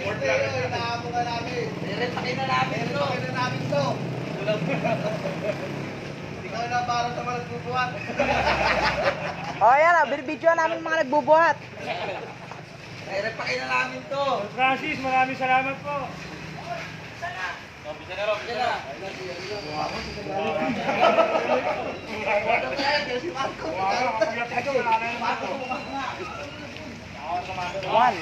Inaamo ka namin. Pakin na namin ito. Pakin na namin ito. Ikaw na para sa mga nagbubuhat. O yan o, binibidyo namin mga nagbubuhat. Pakin na namin ito. Francis, maraming salamat po. One.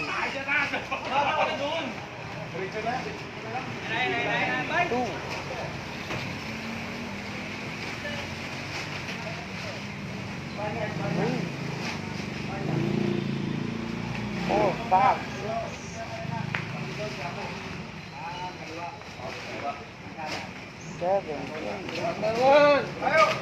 Two. Three. 4, 5, 6, 7, 10, 11, 12, 14.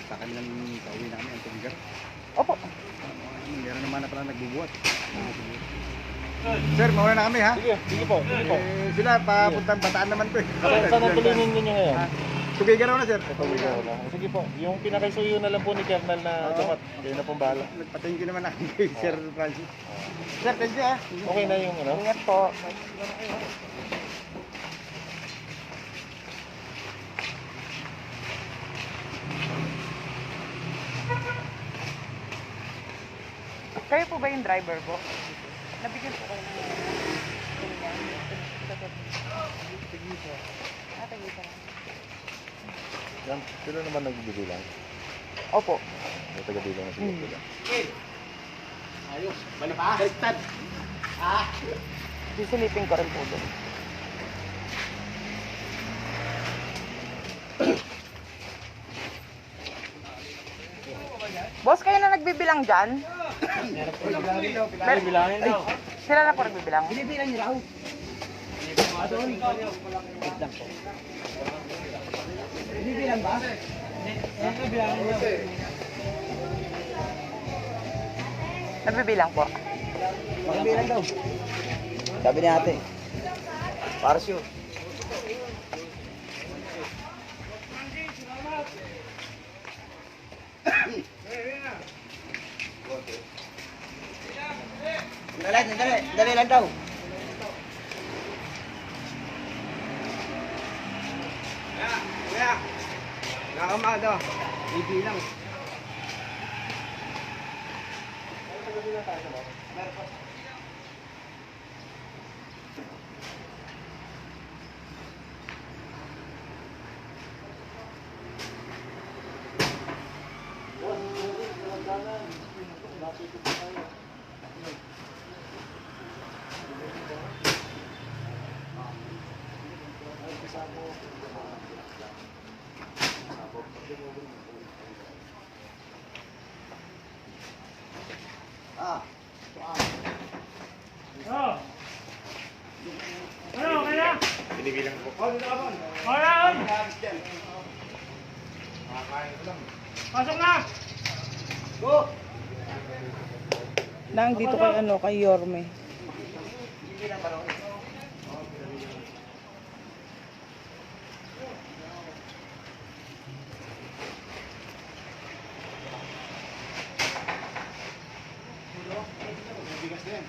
Sa kami ng pauwi namin ang tumigar. Opo. Meron naman na pala nagbubuhat. Sir, mauna na kami ha? Sige po. Sila papuntang Bataan naman po eh. Saan ang tulinin ninyo ngayon? Tubigan na sir. Sige po, yung pinakaisuyo na lang po ni Kernel na dapat. Kayo na pong bahala. Nagpa-thank you naman namin kay Sir Francis. Sir, thank you ha. Okay na yung ano? Ingat po. Kayo po ba yung driver po? Nabigyan po kayo ng Ctto. Ctto. Yan, sila naman nagbibilang. Opo. May taga-bilang na sila. Ayos, baliktad. Sisilipin ko rin po doon. Boss, kayo na nagbibilang dyan? Bilangin daw. Sila na po nagbibilang? Binibilang niyo raw. Binibilang ba? Nagbibilang po. Binibilang daw. Sabi ni ate. Para siyo. Dali lang daw. Kuya. Nakamado. Ibilang. Ano, kaya? binibilang ko. Ayan! Pasok na! Nang dito kay ano, kay Yorme. Bigas din.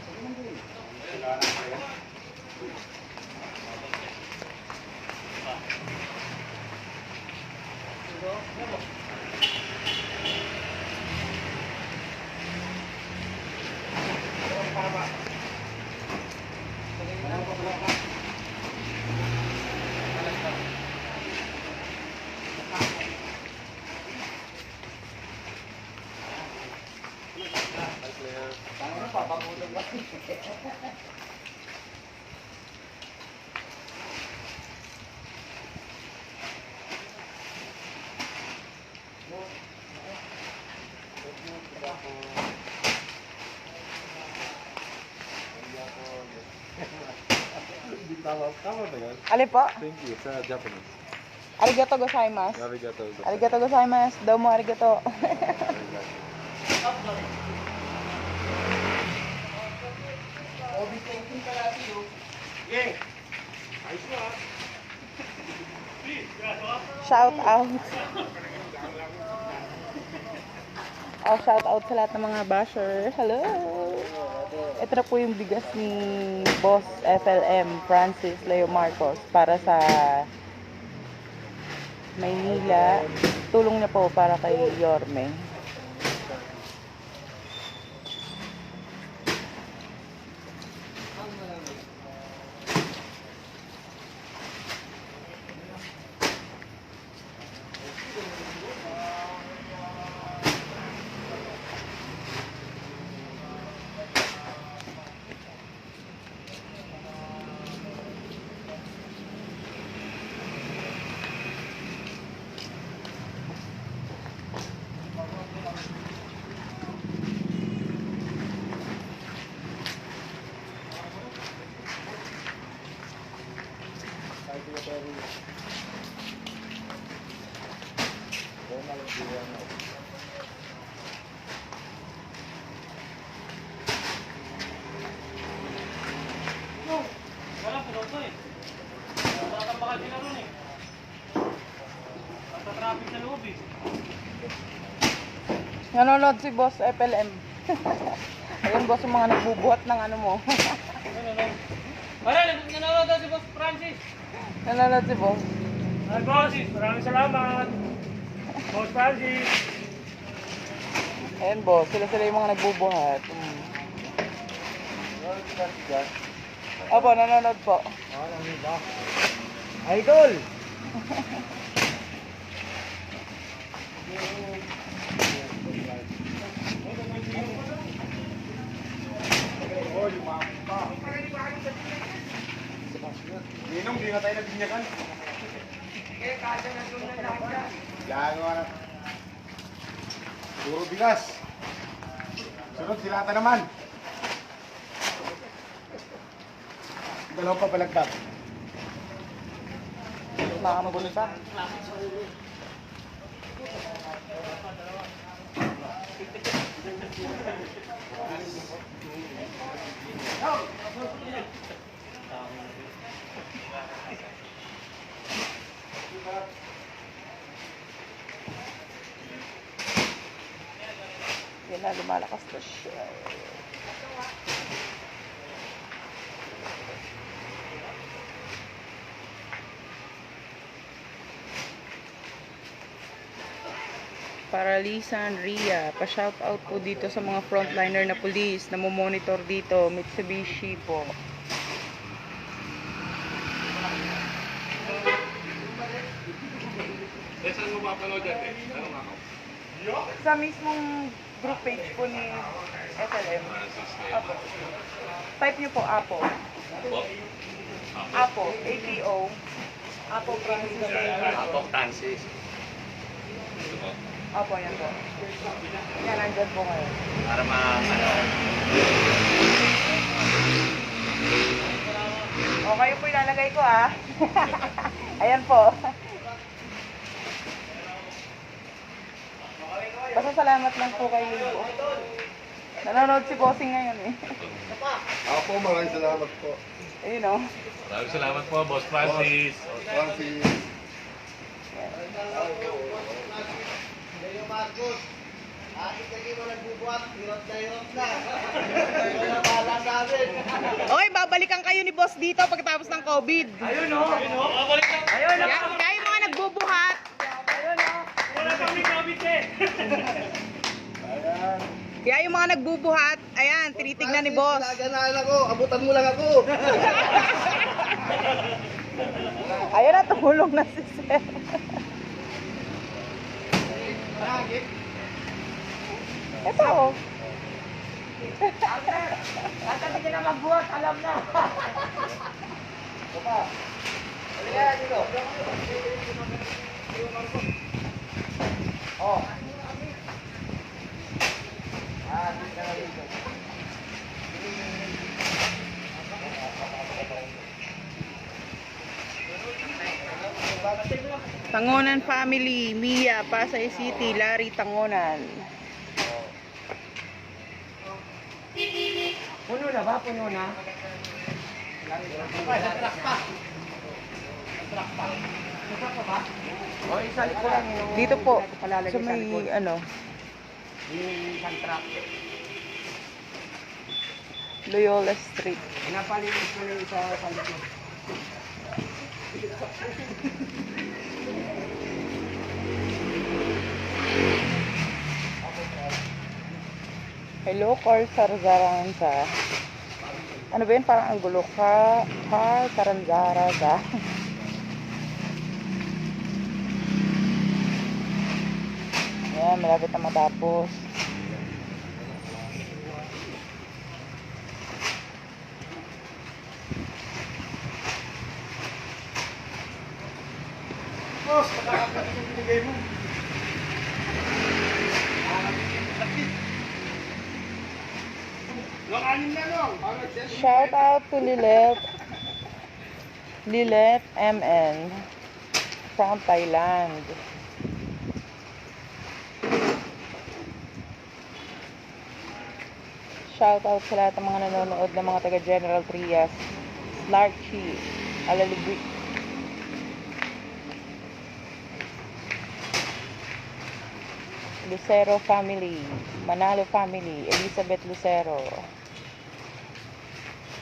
Tama ba yan? Ali po? Thank you. Sa Japanese. Arigato gozaimasu. Arigato. Arigato gozaimasu. Domo arigato. Shout out. Oh, shout out sa lahat ng mga basher. Hello. Ito na po yung bigas ni Boss FLM Francis Leo Marcos para sa Maynila. Tulong niya po para kay Yorme. Wala po daw eh. Wala kang bakal sila ron eh. Basta traffic sa loob eh. Nanonood si Boss FLM. Ayun boss, yung mga nagbubuhat ng ano mo. Wala, nanonood daw si Boss Francis. Nanonood si Boss. Hi bosses, maraming salamat. Boss Francis. Ayun boss, sila yung mga nagbubuhat. Opo, nanonood po. Idol! Ninong, di na tayo nabinyakan. Lago na. Puro bigas. Sunod silata naman. Dalawang papalagdag. Nakamagulo pa. Yan na, lumalakas na siya. Paralisan, Ria, pa-shoutout po dito sa mga frontliner na police na monitor dito, Mitsubishi po. Saan mo mapanood yan eh? Anong ako? Sa mismong group page po ni FLM. Apo. Type nyo po Apo. Apo, APO. Apo Francis. Apo Francis. Apo, yan po. Yan, nandyan po ngayon. Para ano? O, kayo po ilalagay ko ah. Ayan po. Basta salamat lang po kay boss. Nanonood si bossing ngayon eh. Ako po, maraming salamat po. Ayun o. Maraming salamat po, Boss Francis. Francis. Oy, babalikan kayo ni boss dito pagkatapos ng COVID. Ayun o. Ayun o. Kaya yung mga nagbubuhat. Wala pang may COVID eh. Kaya yung mga nagbubuhat, ayan, tinitignan ni boss. Naganahan ako, abutan mo lang ako. Ayun na, tumulong na si sir. Ito oh. At hindi ka na magbuhat, alam na. Tangonan family, Mia, Pasay City, Larry, Tangonan. Puno na ba? Puno na? O, isali ko lang yung... Dito po, palalagay sa may ano, yung isang truck. Loyola Street. Pinapalinis ko na yung isa sa likod. Hello, Car Saranzara. Ano ba yun? Parang ang gulo ka. Car Saranzara. Ayan, malapit na matapos. Boss, nakakapit yung binigay mo. Shout out to Lilet MN from Thailand. Shout out sa lahat ng mga nanonood ng mga taga General Trias, Slarchy, Alalubik, Lucero family, Manalo family, Elizabeth Lucero,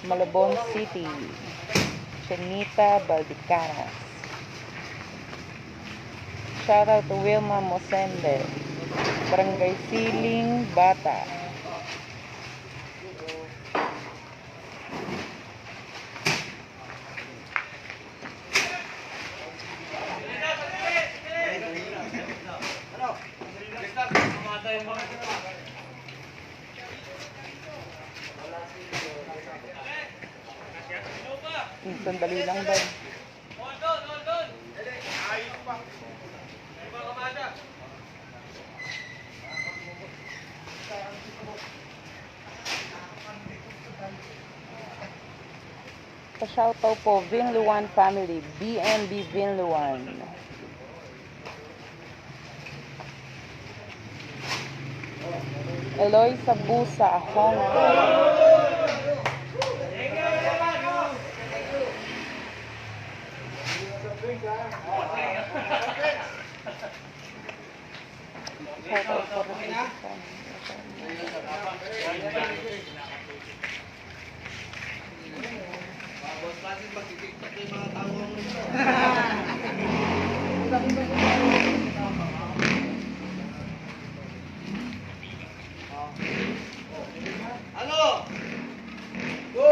Malabon City, Chenita Baldicanas. Shout out to Wilma Mosende, Barangay Siling, Bata. Sandali lang ba? Pa-shoutout po, Vinluan family, BNB Vinluan. Eloy Sabusa, Hong Kong. Shoutout po rin sa Ano? Go!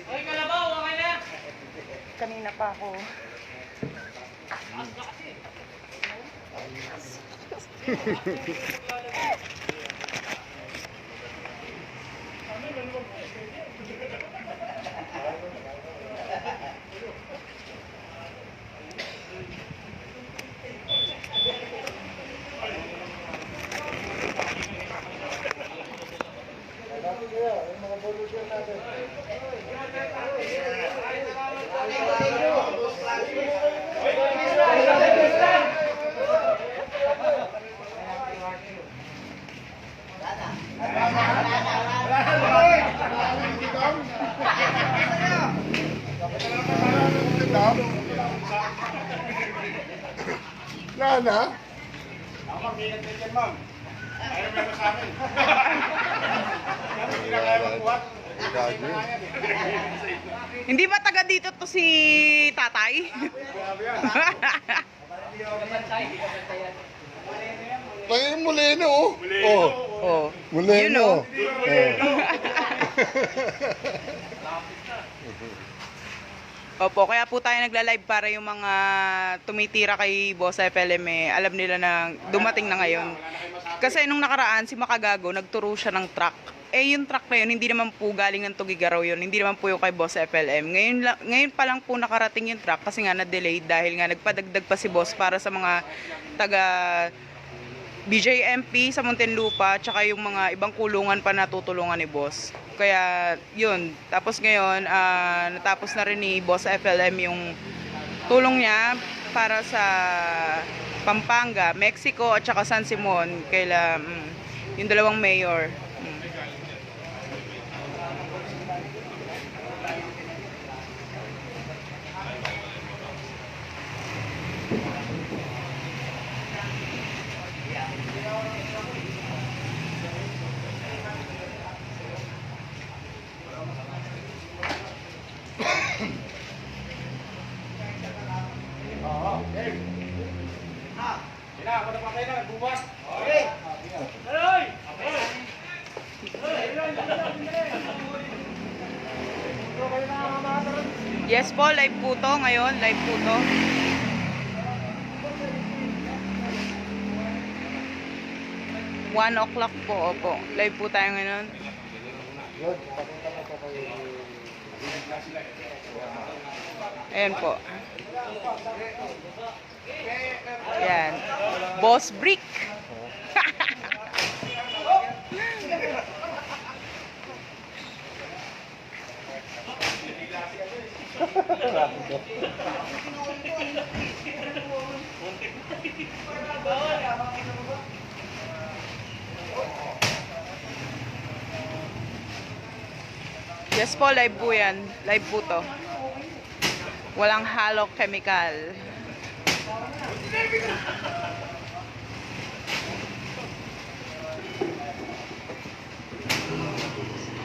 Ay, kalabaw, okay na? kanina pa ako. Nana? Hindi ba taga dito to si tatay? Tayo Moleno, oh. Oh. Oh. Moleno. You know. Opo, kaya po tayo nagla-live para yung mga tumitira kay Boss FLM alam nila na dumating na ngayon. Kasi nung nakaraan, si Makagago, nagturo siya ng truck. Yung truck na yun, hindi naman po galing ng Tugigaraw yun. Hindi naman po yung kay Boss FLM. Ngayon pa lang po nakarating yung truck kasi nga na-delayed dahil nga nagpadagdag pa si Boss para sa mga taga BJMP sa Muntinlupa tsaka yung mga ibang kulungan pa natutulungan ni Boss. Kaya yun, tapos ngayon natapos na rin ni Boss FLM yung tulong niya para sa Pampanga, Mexico at saka San Simon kaila yung dalawang mayor. Yes po, live po to ngayon, live po to. One o'clock po, opo. Live po tayo ngayon. Ayan po. Ayan. Boss Brick. Yes po, live po yan. Live po to. Walang halo chemical.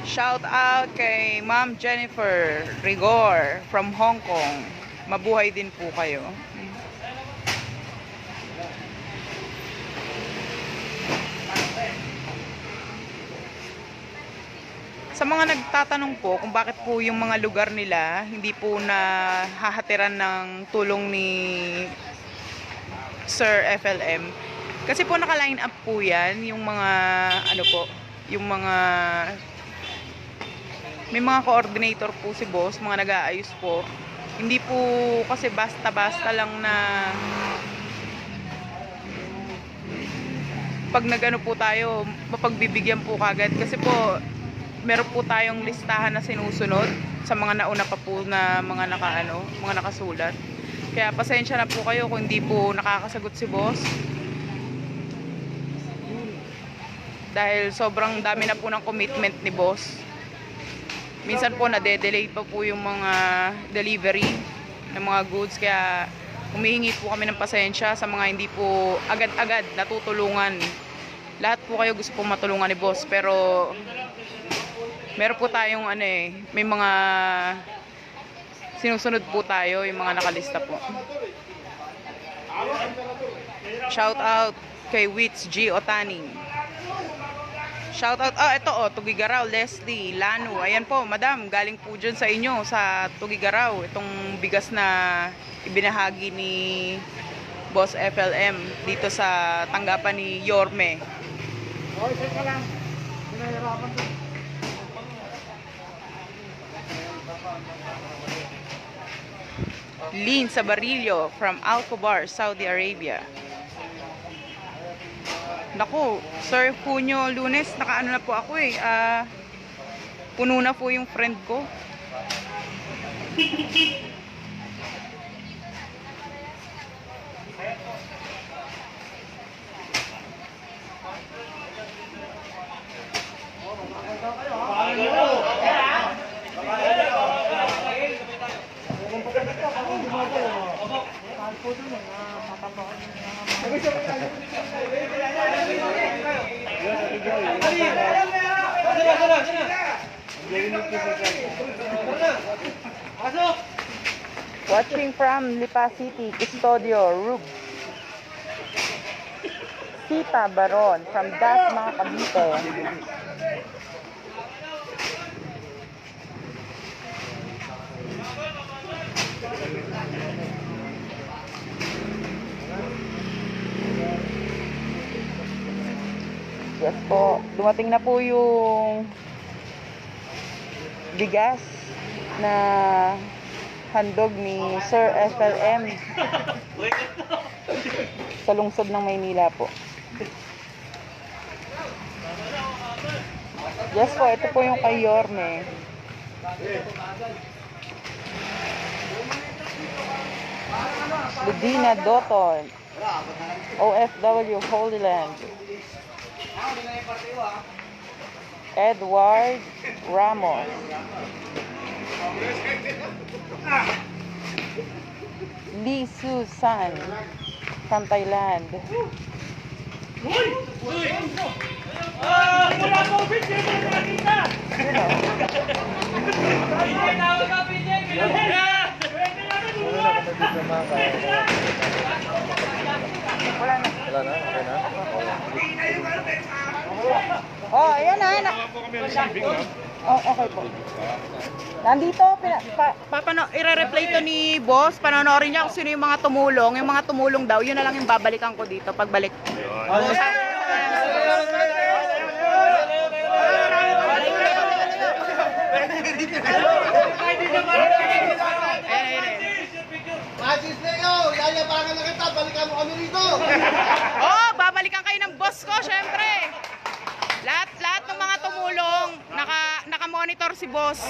Shout out kay Ma'am Jennifer Rigor from Hong Kong. Mabuhay din po kayo. Sa mga nagtatanong po kung bakit po yung mga lugar nila hindi po na hahatiran ng tulong ni Sir FLM. Kasi po naka-line up po yan yung mga ano po, yung mga may mga coordinator po si Boss, mga nag-aayos po. Hindi po kasi basta-basta lang na pag nagano po tayo, mapagbibigyan po kagad kasi po meron po tayong listahan na sinusunod sa mga nauna pa po na mga mga nakasulat. Kaya pasensya na po kayo kung hindi po nakakasagot si Boss. Dahil sobrang dami na po ng commitment ni Boss. Minsan po nade-delay pa po yung mga delivery ng mga goods. Kaya humihingi po kami ng pasensya sa mga hindi po agad-agad natutulungan. Lahat po kayo gusto pong matulungan ni Boss. Pero meron po tayong may mga sinusunod po tayo, yung mga nakalista po. Shout out kay Wits G. Otaning. Shout out, ito Tugigaraw, Leslie, Lanu. Ayan po, madam, galing po dyan sa inyo, sa Tugigaraw. Itong bigas na ibinahagi ni Boss FLM dito sa tanggapan ni Yorme. Okay, ka lang. Pinahirapan ko. Lynn Sabarillo from Alcobar, Saudi Arabia. Naku, Sir Junio Lunes, nakaano na po ako puno na po yung friend ko. Watching from Lipa City, Custodio, Rub. Sita Baron from Das mga Cavite. Yes po, dumating na po yung bigas na handog ni Sir FLM sa lungsod ng Maynila po. Yes po, ito po yung kay Yorme. Ludina Doton, OFW Holy Land. Edward Ramos. Lee Susan from Thailand. Wala po, video mo nakita! Wala na, okay na? Oh, ayan na. Oh, okay po. Nandito, ire-replay to ni boss. Panonoorin niya kung sino yung mga tumulong. Yung mga tumulong daw, yun na lang yung babalikan ko dito pagbalik. Masis Leo, yayabangan na kita, balikan mo kami rito. Oh, babalikan kayo ng boss ko, syempre. Lahat ng mga tumulong, naka-monitor si boss.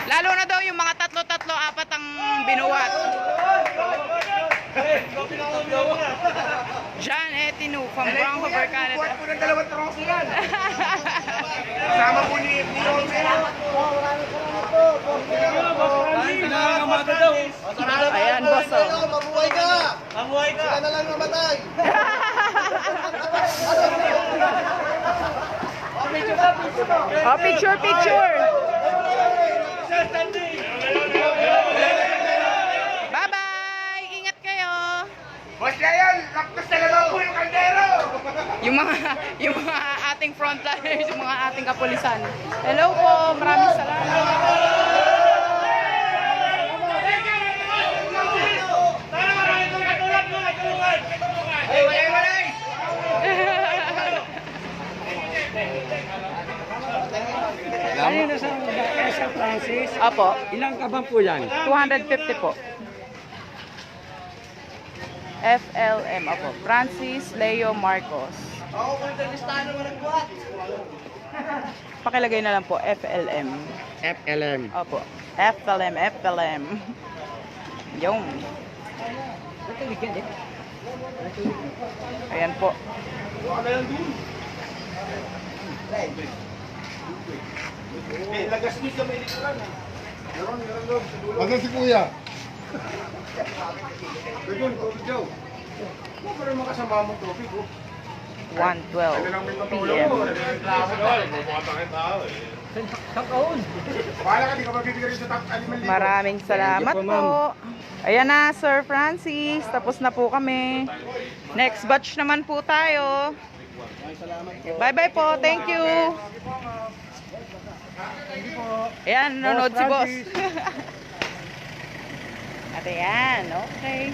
Lalo na daw yung mga tatlo, apat ang binuhat. John Etinu from Vancouver, Canada. Buhat po ng 2 troso yan. Sama po ni Yorme. Ayan, boss. Oh. Mabuhay ka. Mabuhay ka. Sila na lang namatay. Oh, picture. Bye-bye! Ingat kayo! Boss Rachelle, laktos na naman po yung kaldero. Yung mga ating frontliners, yung mga ating kapulisan. Hello po, maraming salamat. Ano yung nasa Francis? Apo, Ilang kabang po yan? 250 po. FLM, apo. Francis Leo Marcos. Ako kung listahan naman nagbuhat. Pakilagay na lang po, FLM. FLM. Opo. FLM. Yung. Ayan po. Lagas niyo sa may likuran. Meron doon sa dulo. Asan si Kuya? Doon, tubig daw. Huwag pa rin makasama mong tubig. 1:12 PM. Bahala ka, di ka mabibigyan rin sa top 5,000. Maraming salamat po. Ayan na, Sir Francis. Tapos na po kami. Next batch naman po tayo. Bye-bye po. Thank you. Ayan, nanonood si boss. At ayan, okay.